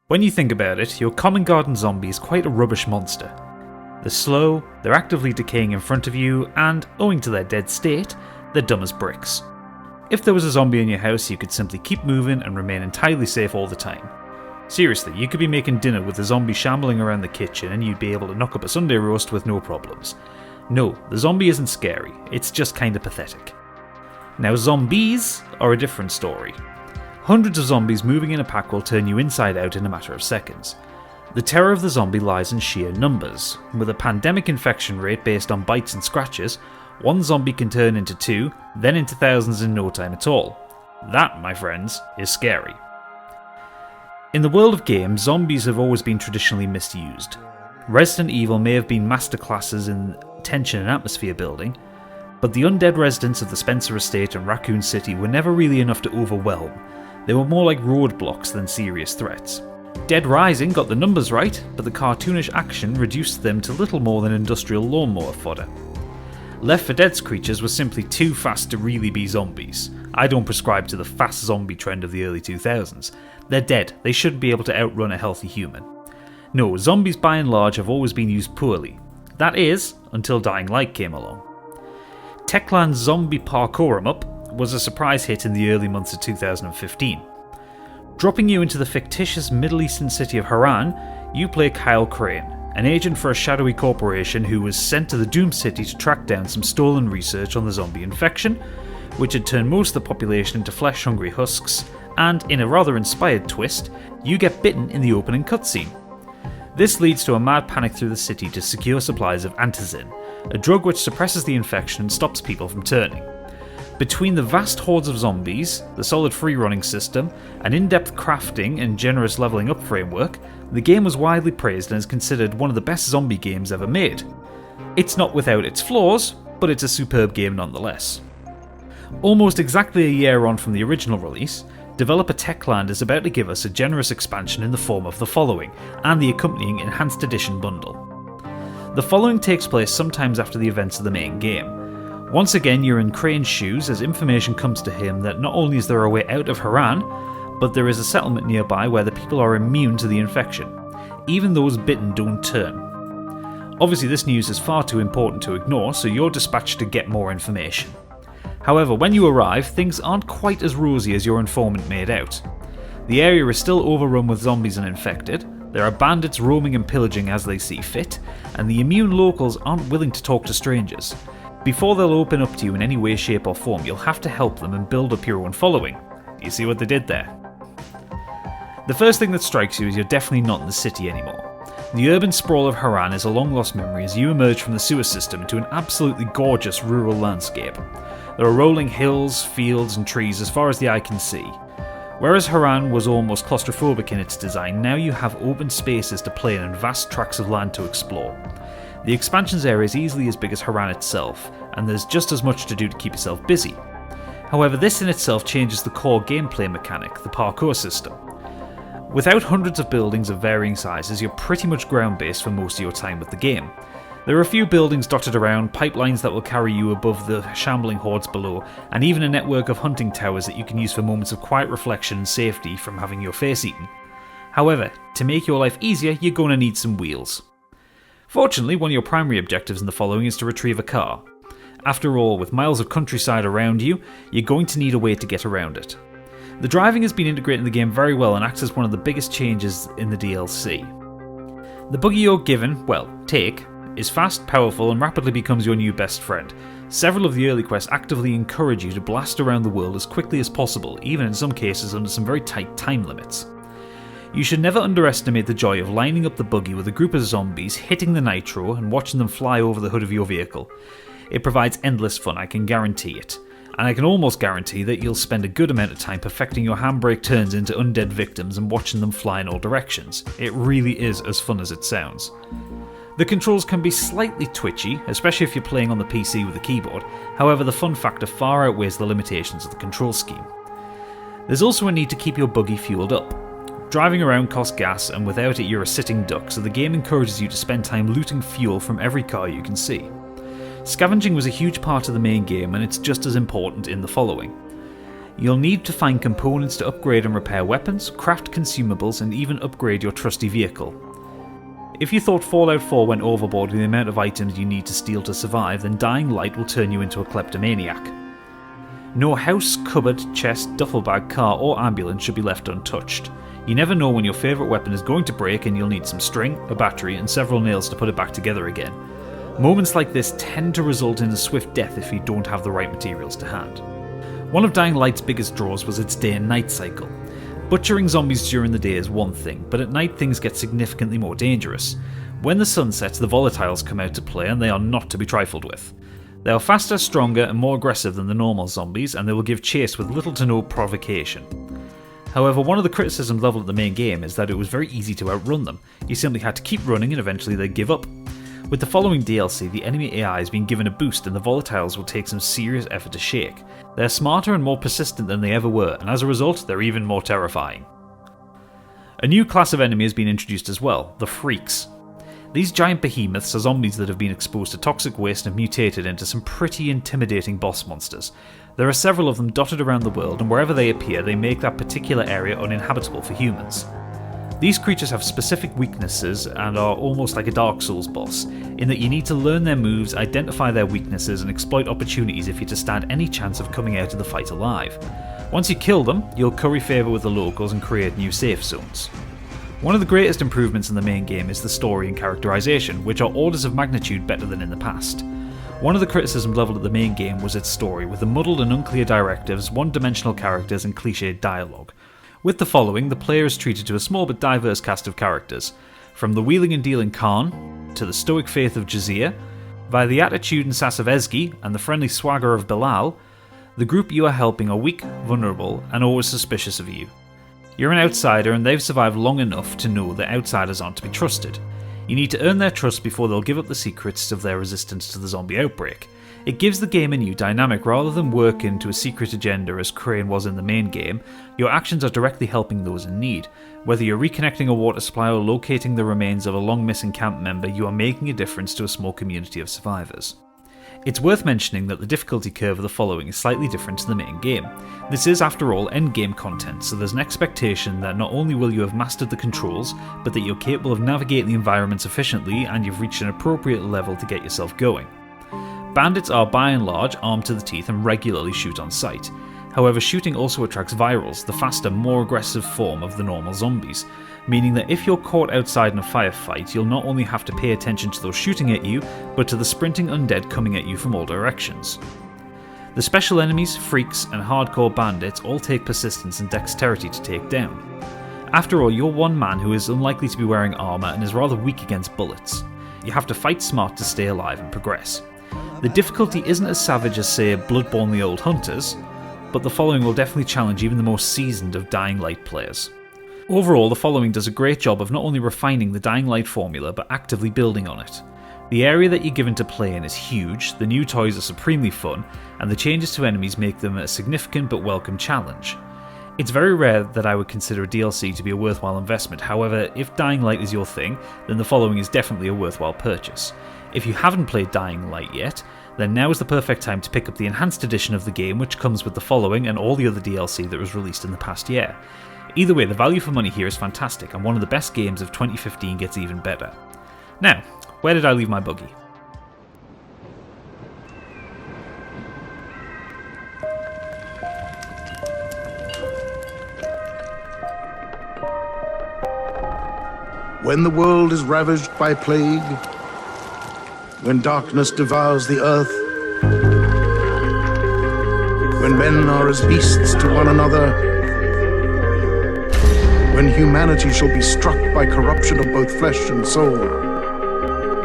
When you think about it, your common garden zombie is quite a rubbish monster. They're slow, they're actively decaying in front of you, and, owing to their dead state, they're dumb as bricks. If there was a zombie in your house, you could simply keep moving and remain entirely safe all the time. Seriously, you could be making dinner with a zombie shambling around the kitchen and you'd be able to knock up a Sunday roast with no problems. No, the zombie isn't scary, it's just kinda pathetic. Now zombies are a different story. Hundreds of zombies moving in a pack will turn you inside out in a matter of seconds. The terror of the zombie lies in sheer numbers. With a pandemic infection rate based on bites and scratches, one zombie can turn into 2, then into thousands in no time at all. That, my friends, is scary. In the world of games, zombies have always been traditionally misused. Resident Evil may have been masterclasses in tension and atmosphere building, but the undead residents of the Spencer Estate and Raccoon City were never really enough to overwhelm. They were more like roadblocks than serious threats. Dead Rising got the numbers right, but the cartoonish action reduced them to little more than industrial lawnmower fodder. Left 4 Dead's creatures were simply too fast to really be zombies. I don't prescribe to the fast zombie trend of the early 2000s. They're dead, they shouldn't be able to outrun a healthy human. No, zombies by and large have always been used poorly. That is, until Dying Light came along. Techland's Zombie Parkour 'em Up was a surprise hit in the early months of 2015. Dropping you into the fictitious Middle Eastern city of Haran, you play Kyle Crane, an agent for a shadowy corporation who was sent to the Doom City to track down some stolen research on the zombie infection, which had turned most of the population into flesh-hungry husks, and in a rather inspired twist, you get bitten in the opening cutscene. This leads to a mad panic through the city to secure supplies of antizin, a drug which suppresses the infection and stops people from turning. Between the vast hordes of zombies, the solid free-running system, an in-depth crafting and generous leveling up framework, the game was widely praised and is considered one of the best zombie games ever made. It's not without its flaws, but it's a superb game nonetheless. Almost exactly a year on from the original release, developer Techland is about to give us a generous expansion in the form of the following, and the accompanying Enhanced Edition bundle. The following takes place sometimes after the events of the main game. Once again, you're in Crane's shoes as information comes to him that not only is there a way out of Haran, but there is a settlement nearby where the people are immune to the infection. Even those bitten don't turn. Obviously this news is far too important to ignore, so you're dispatched to get more information. However, when you arrive, things aren't quite as rosy as your informant made out. The area is still overrun with zombies and infected, there are bandits roaming and pillaging as they see fit, and the immune locals aren't willing to talk to strangers. Before they'll open up to you in any way, shape or form, you'll have to help them and build up your own following. You see what they did there? The first thing that strikes you is you're definitely not in the city anymore. The urban sprawl of Haran is a long lost memory as you emerge from the sewer system into an absolutely gorgeous rural landscape. There are rolling hills, fields and trees as far as the eye can see. Whereas Haran was almost claustrophobic in its design, now you have open spaces to play in and vast tracts of land to explore. The expansion's area is easily as big as Haran itself, and there's just as much to do to keep yourself busy. However, this in itself changes the core gameplay mechanic, the Parkour System. Without hundreds of buildings of varying sizes, you're pretty much ground-based for most of your time with the game. There are a few buildings dotted around, pipelines that will carry you above the shambling hordes below, and even a network of hunting towers that you can use for moments of quiet reflection and safety from having your face eaten. However, to make your life easier, you're going to need some wheels. Fortunately, one of your primary objectives in the following is to retrieve a car. After all, with miles of countryside around you, you're going to need a way to get around it. The driving has been integrated in the game very well and acts as one of the biggest changes in the DLC. The buggy you're given, take, is fast, powerful and rapidly becomes your new best friend. Several of the early quests actively encourage you to blast around the world as quickly as possible, even in some cases under some very tight time limits. You should never underestimate the joy of lining up the buggy with a group of zombies, hitting the nitro and watching them fly over the hood of your vehicle. It provides endless fun, I can guarantee it. And I can almost guarantee that you'll spend a good amount of time perfecting your handbrake turns into undead victims and watching them fly in all directions. It really is as fun as it sounds. The controls can be slightly twitchy, especially if you're playing on the PC with a keyboard, however the fun factor far outweighs the limitations of the control scheme. There's also a need to keep your buggy fueled up. Driving around costs gas, and without it you're a sitting duck, so the game encourages you to spend time looting fuel from every car you can see. Scavenging was a huge part of the main game, and it's just as important in the following. You'll need to find components to upgrade and repair weapons, craft consumables, and even upgrade your trusty vehicle. If you thought Fallout 4 went overboard with the amount of items you need to steal to survive, then Dying Light will turn you into a kleptomaniac. No house, cupboard, chest, duffel bag, car, or ambulance should be left untouched. You never know when your favourite weapon is going to break and you'll need some string, a battery, and several nails to put it back together again. Moments like this tend to result in a swift death if you don't have the right materials to hand. One of Dying Light's biggest draws was its day and night cycle. Butchering zombies during the day is one thing, but at night things get significantly more dangerous. When the sun sets, the volatiles come out to play, and they are not to be trifled with. They are faster, stronger, and more aggressive than the normal zombies, and they will give chase with little to no provocation. However, one of the criticisms leveled at the main game is that it was very easy to outrun them. You simply had to keep running and eventually they'd give up. With the following DLC, the enemy AI has been given a boost and the volatiles will take some serious effort to shake. They're smarter and more persistent than they ever were, and as a result, they're even more terrifying. A new class of enemy has been introduced as well, the Freaks. These giant behemoths are zombies that have been exposed to toxic waste and mutated into some pretty intimidating boss monsters. There are several of them dotted around the world, and wherever they appear, they make that particular area uninhabitable for humans. These creatures have specific weaknesses and are almost like a Dark Souls boss, in that you need to learn their moves, identify their weaknesses, and exploit opportunities if you're to stand any chance of coming out of the fight alive. Once you kill them, you'll curry favour with the locals and create new safe zones. One of the greatest improvements in the main game is the story and characterization, which are orders of magnitude better than in the past. One of the criticisms levelled at the main game was its story, with the muddled and unclear directives, one-dimensional characters and cliched dialogue. With the following, the player is treated to a small but diverse cast of characters, from the wheeling and dealing Khan, to the stoic faith of Jazir, via the attitude and sass of Ezgi and the friendly swagger of Bilal. The group you are helping are weak, vulnerable, and always suspicious of you. You're an outsider and they've survived long enough to know that outsiders aren't to be trusted. You need to earn their trust before they'll give up the secrets of their resistance to the zombie outbreak. It gives the game a new dynamic rather than working to a secret agenda as Crane was in the main game. Your actions are directly helping those in need. Whether you're reconnecting a water supply or locating the remains of a long missing camp member, you are making a difference to a small community of survivors. It's worth mentioning that the difficulty curve of the following is slightly different to the main game. This is, after all, endgame content, so there's an expectation that not only will you have mastered the controls, but that you're capable of navigating the environments efficiently and you've reached an appropriate level to get yourself going. Bandits are by and large armed to the teeth and regularly shoot on sight. However, shooting also attracts virals, the faster, more aggressive form of the normal zombies, meaning that if you're caught outside in a firefight, you'll not only have to pay attention to those shooting at you, but to the sprinting undead coming at you from all directions. The special enemies, freaks, and hardcore bandits all take persistence and dexterity to take down. After all, you're one man who is unlikely to be wearing armour and is rather weak against bullets. You have to fight smart to stay alive and progress. The difficulty isn't as savage as, say, Bloodborne the Old Hunters, but the following will definitely challenge even the most seasoned of Dying Light players. Overall, the following does a great job of not only refining the Dying Light formula, but actively building on it. The area that you're given to play in is huge, the new toys are supremely fun, and the changes to enemies make them a significant but welcome challenge. It's very rare that I would consider a DLC to be a worthwhile investment, however, if Dying Light is your thing, then the following is definitely a worthwhile purchase. If you haven't played Dying Light yet, then now is the perfect time to pick up the enhanced edition of the game, which comes with the following and all the other DLC that was released in the past year. Either way, the value for money here is fantastic, and one of the best games of 2015 gets even better. Now, where did I leave my buggy? When the world is ravaged by plague, when darkness devours the earth, when men are as beasts to one another, when humanity shall be struck by corruption of both flesh and soul,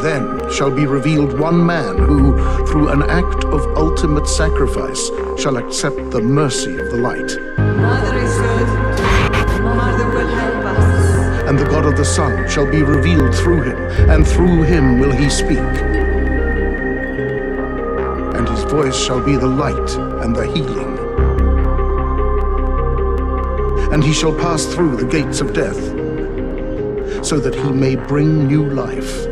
then shall be revealed one man who, through an act of ultimate sacrifice, shall accept the mercy of the light. Mother is good. Mother will help us. And the God of the Sun shall be revealed through him, and through him will he speak. And his voice shall be the light and the healing. And he shall pass through the gates of death, so that he may bring new life.